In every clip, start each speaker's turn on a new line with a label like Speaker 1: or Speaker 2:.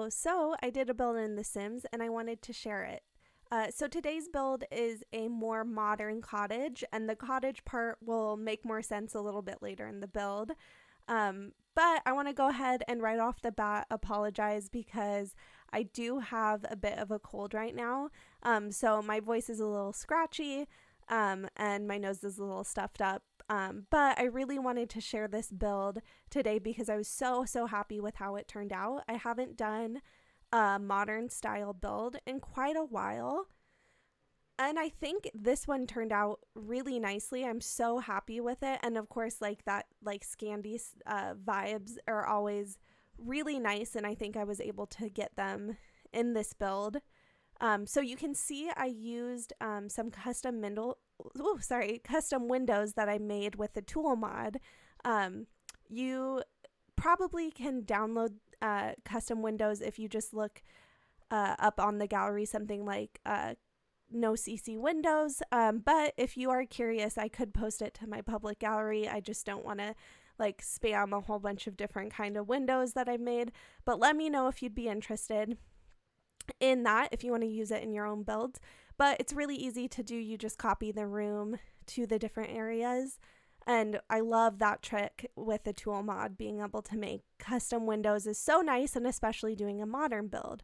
Speaker 1: So I did a build in The Sims and I wanted to share it. So today's build is a more modern cottage, and the cottage part will make more sense a little bit later in the build. But I want to go ahead and right off the bat apologize because I do have a bit of a cold right now. So my voice is a little scratchy, and my nose is a little stuffed up. But I really wanted to share this build today because I was so happy with how it turned out. I haven't done a modern style build in quite a while, and I think this one turned out really nicely. I'm so happy with it. And of course, like that, like Scandi vibes are always really nice, and I think I was able to get them in this build. So you can see I used some custom windows that I made with the tool mod. You probably can download custom windows if you just look up on the gallery something like no CC windows. But if you are curious, I could post it to my public gallery. I just don't want to like spam a whole bunch of different kind of windows that I've made. But let me know if you'd be interested in that, if you want to use it in your own builds. But it's really easy to do. You just copy the room to the different areas. And I love that trick with the tool mod. Being able to make custom windows is so nice, and especially doing a modern build.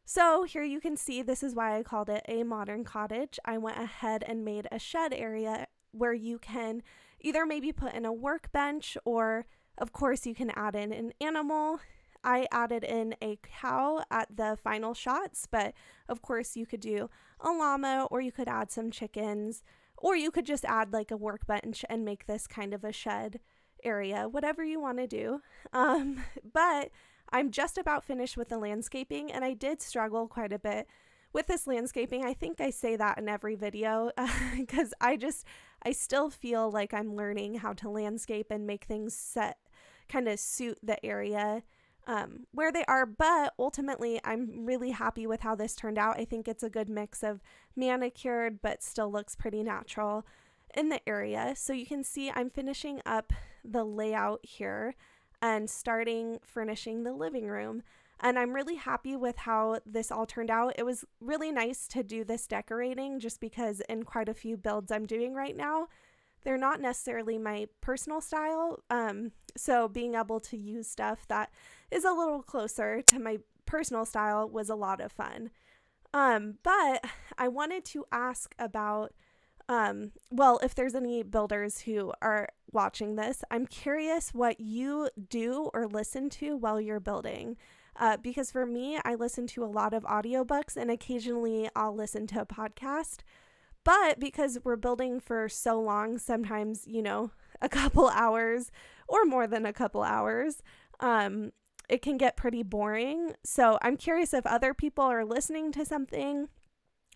Speaker 1: So here you can see, this is why I called it a modern cottage. I went ahead and made a shed area where you can either maybe put in a workbench, or of course you can add in an animal. I added in a cow at the final shots, but of course you could do a llama, or you could add some chickens, or you could just add like a workbench and make this kind of a shed area, whatever you want to do. But I'm just about finished with the landscaping, and I did struggle quite a bit with this landscaping. I think I say that in every video because I still feel like I'm learning how to landscape and make things kind of suit the area where they are. But ultimately, I'm really happy with how this turned out. I think it's a good mix of manicured but still looks pretty natural in the area. So you can see I'm finishing up the layout here and starting furnishing the living room. And I'm really happy with how this all turned out. It was really nice to do this decorating just because in quite a few builds I'm doing right now, they're not necessarily my personal style. So being able to use stuff that is a little closer to my personal style was a lot of fun. But I wanted to ask about, if there's any builders who are watching this, I'm curious what you do or listen to while you're building. Because for me, I listen to a lot of audiobooks, and occasionally I'll listen to a podcast. But because we're building for so long, sometimes, a couple hours or more than a couple hours, it can get pretty boring. So I'm curious if other people are listening to something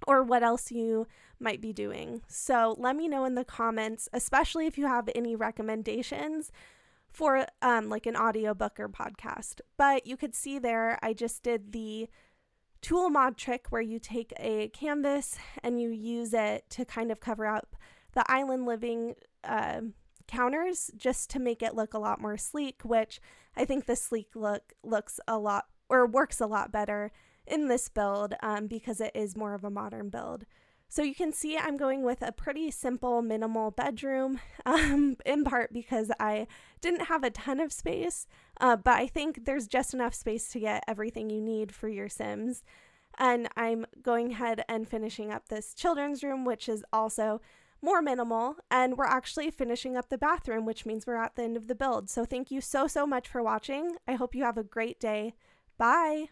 Speaker 1: or what else you might be doing. So let me know in the comments, especially if you have any recommendations for like an audiobook or podcast. But you could see there, I just did the tool mod trick where you take a canvas and you use it to kind of cover up the island living counters just to make it look a lot more sleek, which I think the sleek look works a lot better in this build because it is more of a modern build. So you can see I'm going with a pretty simple, minimal bedroom, in part because I didn't have a ton of space, but I think there's just enough space to get everything you need for your Sims. And I'm going ahead and finishing up this children's room, which is also more minimal, and we're actually finishing up the bathroom, which means we're at the end of the build. So thank you so much for watching. I hope you have a great day. Bye!